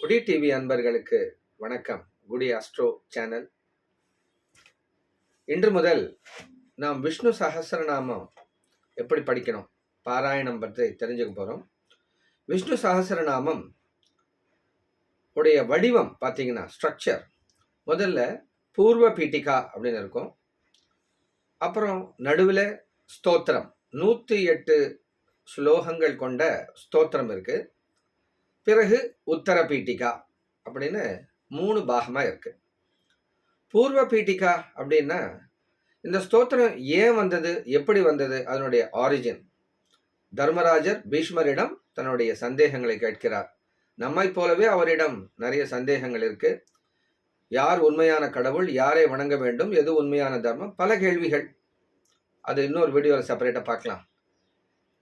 குடி டிவி அன்பர்களுக்கு வணக்கம். குடி அஸ்ட்ரோ சேனல். இன்று முதல் நாம் விஷ்ணு சஹஸ்ரநாமம் எப்படி படிக்கணும், பாராயணம் பற்றி தெரிஞ்சுக்க போகிறோம். விஷ்ணு சஹஸ்ரநாமம் உடைய வடிவம் பார்த்தீங்கன்னா, ஸ்ட்ரக்சர் முதல்ல பூர்வ பீட்டிகா அப்படின்னு இருக்கும். அப்புறம் நடுவில் ஸ்தோத்திரம், 108 ஸ்லோகங்கள் கொண்ட ஸ்தோத்திரம் இருக்கு. பிறகு உத்தர பீட்டிகா அப்படின்னு 3 பாகமாக இருக்கு. பூர்வ பீட்டிகா அப்படின்னா இந்த ஸ்தோத்திரம் ஏன் வந்தது, எப்படி வந்தது, அதனுடைய ஆரிஜின். தர்மராஜர் பீஷ்மரிடம் தன்னுடைய சந்தேகங்களை கேட்கிறார். நம்மை போலவே அவரிடம் நிறைய சந்தேகங்கள் இருக்கு. யார் உண்மையான கடவுள், யாரை வணங்க வேண்டும், எது உண்மையான தர்மம், பல கேள்விகள். அது இன்னொரு வீடியோவில் செப்பரேட்டாக பார்க்கலாம்.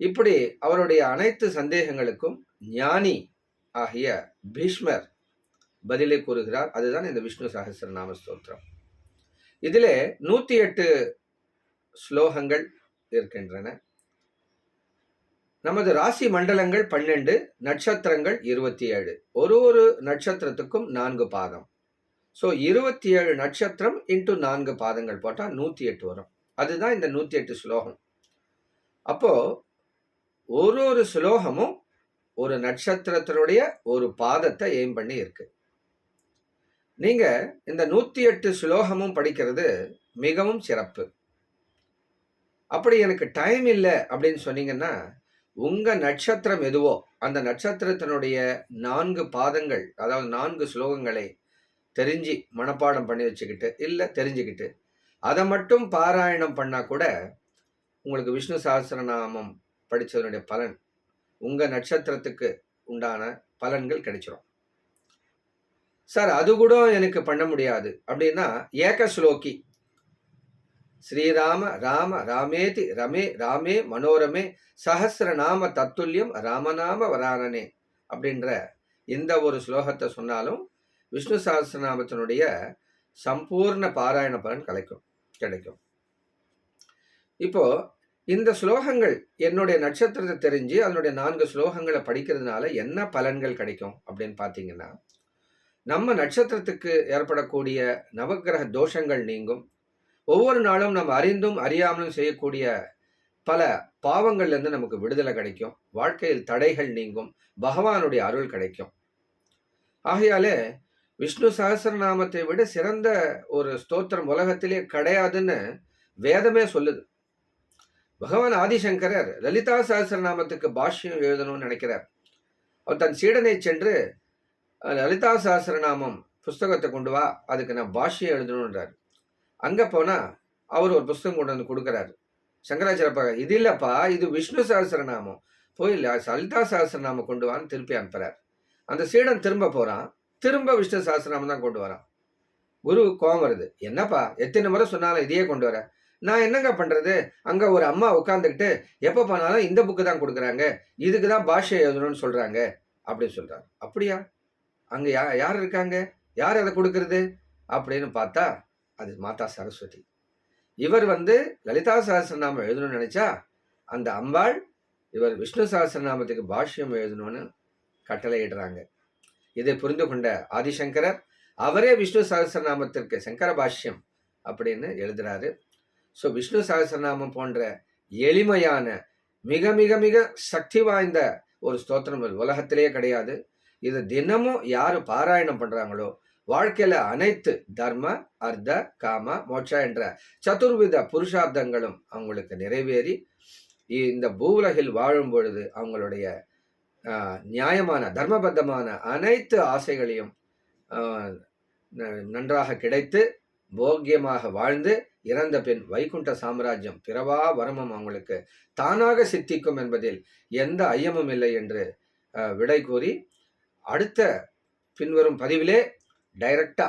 இப்படி அவருடைய அனைத்து சந்தேகங்களுக்கும் ஞானி ஆகிய பீஷ்மர் பதிலை கூறுகிறார். அதுதான் இந்த விஷ்ணு சஹஸ்ரநாம ஸ்தோத்திரம். இதிலே 108 ஸ்லோகங்கள் இருக்கின்றன. நமது ராசி மண்டலங்கள் 12, நட்சத்திரங்கள் 27. ஒரு நட்சத்திரத்துக்கும் 4 பாதம். ஸோ 27 நட்சத்திரம் இன்ட்டு 4 பாதங்கள் போட்டால் 108 வரும். அதுதான் இந்த 108 ஸ்லோகம். அப்போ ஒரு ஸ்லோகமும் ஒரு நட்சத்திரத்தினுடைய ஒரு பாதத்தை எய்ம் பண்ணி இருக்கு. நீங்க இந்த 108 ஸ்லோகமும் படிக்கிறது மிகவும் சிறப்பு. அப்படி எனக்கு டைம் இல்லை அப்படின்னு சொன்னீங்கன்னா, உங்க நட்சத்திரம் எதுவோ அந்த நட்சத்திரத்தினுடைய 4 பாதங்கள், அதாவது 4 ஸ்லோகங்களை தெரிஞ்சு மனப்பாடம் பண்ணி வச்சுக்கிட்டு, இல்லை தெரிஞ்சுக்கிட்டு அதை மட்டும் பாராயணம் பண்ணா கூட உங்களுக்கு விஷ்ணு சஹஸ்ரநாமம் படித்ததனுடைய பலன், உங்க நட்சத்திரத்துக்கு உண்டான பலன்கள் கிடைச்சிடும். சார் அது கூட எனக்கு பண்ண முடியாது அப்படின்னா, ஏக ஸ்லோகி ஸ்ரீராம ராம ராமேதி ரமே ராமே மனோரமே சஹஸ்ரநாம தத்துல்யம் ராமநாம வரானனே அப்படின்ற இந்த ஒரு ஸ்லோகத்தை சொன்னாலும் விஷ்ணு சஹஸ்ரநாமத்தினுடைய சம்பூர்ண பாராயண பலன் கிடைக்கும். இப்போ இந்த ஸ்லோகங்கள் என்னுடைய நட்சத்திரத்தை தெரிஞ்சு அதனுடைய 4 ஸ்லோகங்களை படிக்கிறதுனால என்ன பலன்கள் கிடைக்கும் அப்படின்னு பார்த்தீங்கன்னா, நம்ம நட்சத்திரத்துக்கு ஏற்படக்கூடிய நவக்கிரக தோஷங்கள் நீங்கும். ஒவ்வொரு நாளும் நம்ம அறிந்தும் அறியாமலும் செய்யக்கூடிய பல பாவங்கள்லேருந்து நமக்கு விடுதலை கிடைக்கும். வாழ்க்கையில் தடைகள் நீங்கும். பகவானுடைய அருள் கிடைக்கும். ஆகையாலே விஷ்ணு சஹஸ்ரநாமத்தை விட சிறந்த ஒரு ஸ்தோத்திரம் உலகத்திலே கிடையாதுன்னு வேதமே சொல்லுது. பகவான் ஆதிசங்கரர் லலிதா சஹஸ்ரநாமத்துக்கு பாஷ்யம் எழுதணும்னு நினைக்கிறார். அவர் தன் சீடனை சென்று லலிதா சஹஸ்ரநாமம் புஸ்தகத்தை கொண்டு வா, அதுக்கு நான் பாஷ்யம் எழுதணுன்றார். அங்கே போனால் அவர் ஒரு புஸ்தகம் கொண்டு வந்து கொடுக்குறாரு. சங்கராச்சாரியப்பா, இது இல்லைப்பா, இது விஷ்ணு சஹஸ்ரநாமம், போய் லலிதா சஹஸ்ரநாமம் கொண்டு வான்னு திருப்பி அனுப்புகிறார். அந்த சீடன் திரும்ப போகிறான், திரும்ப விஷ்ணு சஹஸ்ரநாமம் தான் கொண்டு வரான். குரு கோபம் வருது. என்னப்பா எத்தனை முறை சொன்னாலும் இதையே கொண்டு வர, நான் என்னங்க பண்ணுறது? அங்கே ஒரு அம்மா உட்காந்துக்கிட்டு எப்போ போனாலும் இந்த புக்கு தான் கொடுக்குறாங்க, இதுக்கு தான் பாஷ்யம் எழுதணும்னு சொல்கிறாங்க அப்படின்னு சொல்கிறார். அப்படியா? அங்கே யார் இருக்காங்க, யார் அதை கொடுக்கறது அப்படின்னு பார்த்தா அது மாதா சரஸ்வதி. இவர் லலிதா சஹஸ்ரநாமம் எழுதணும்னு நினைச்சா அந்த அம்பாள் இவர் விஷ்ணு சஹஸ்ரநாமத்துக்கு பாஷ்யம் எழுதணும்னு கட்டளையிடுறாங்க. இதை புரிந்து கொண்ட ஆதிசங்கரர் அவரே விஷ்ணு சஹஸ்ரநாமத்திற்கு சங்கர பாஷ்யம் அப்படின்னு எழுதுறாரு. ஸோ விஷ்ணு சஹஸ்ரநாமம் போன்ற எளிமையான மிக மிக மிக சக்தி வாய்ந்த ஒரு ஸ்தோத்திரம் உலகத்திலேயே கிடையாது. இது தினமும் யார் பாராயணம் பண்ணுறாங்களோ வாழ்க்கையில் அனைத்து தர்ம அர்த்த காம மோட்சா என்ற சதுர்வித புருஷார்த்தங்களும் அவங்களுக்கு நிறைவேறி இந்த பூவுலகில் வாழும் பொழுது அவங்களுடைய நியாயமான தர்மபத்தமான அனைத்து ஆசைகளையும் நன்றாக கிடைத்து போக்கியமாக வாழ்ந்து இறந்த பின் வைகுண்ட சாம்ராஜ்யம் பிறவா வரமும் அவங்களுக்கு தானாக சித்திக்கும் என்பதில் எந்த ஐயமும் இல்லை என்று விடை கூறி, அடுத்த பின்வரும் பதிவிலே டைரக்டா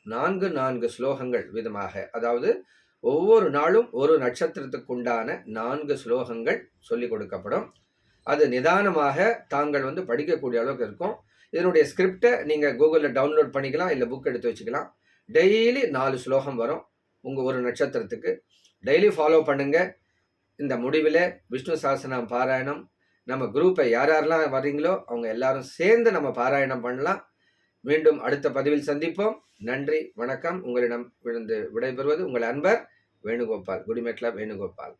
4 ஸ்லோகங்கள் விதமாக, அதாவது ஒவ்வொரு நாளும் ஒரு நட்சத்திரத்துக்கு உண்டான 4 ஸ்லோகங்கள் சொல்லிக் கொடுக்கப்படும். அது நிதானமாக தாங்கள் படிக்கக்கூடிய அளவுக்கு இருக்கும். இதனுடைய ஸ்கிரிப்டை நீங்கள் கூகுளில் டவுன்லோட் பண்ணிக்கலாம், இல்லை புக் எடுத்து வச்சுக்கலாம். டெய்லி 4 ஸ்லோகம் வரும் உங்கள் ஒரு நட்சத்திரத்துக்கு. டெய்லி ஃபாலோ பண்ணுங்க. இந்த முடிவில் விஷ்ணு சஹஸ்ரநாம பாராயணம் நம்ம குரூப்பை யாரெல்லாம் வர்றீங்களோ அவங்க எல்லாரும் சேர்ந்து நம்ம பாராயணம் பண்ணலாம். மீண்டும் அடுத்த பதிவில் சந்திப்போம். நன்றி, வணக்கம். உங்களிடம் விடைபெறுவது உங்கள் அன்பர் வேணுகோபால், குடிமெட்ல வேணுகோபால்.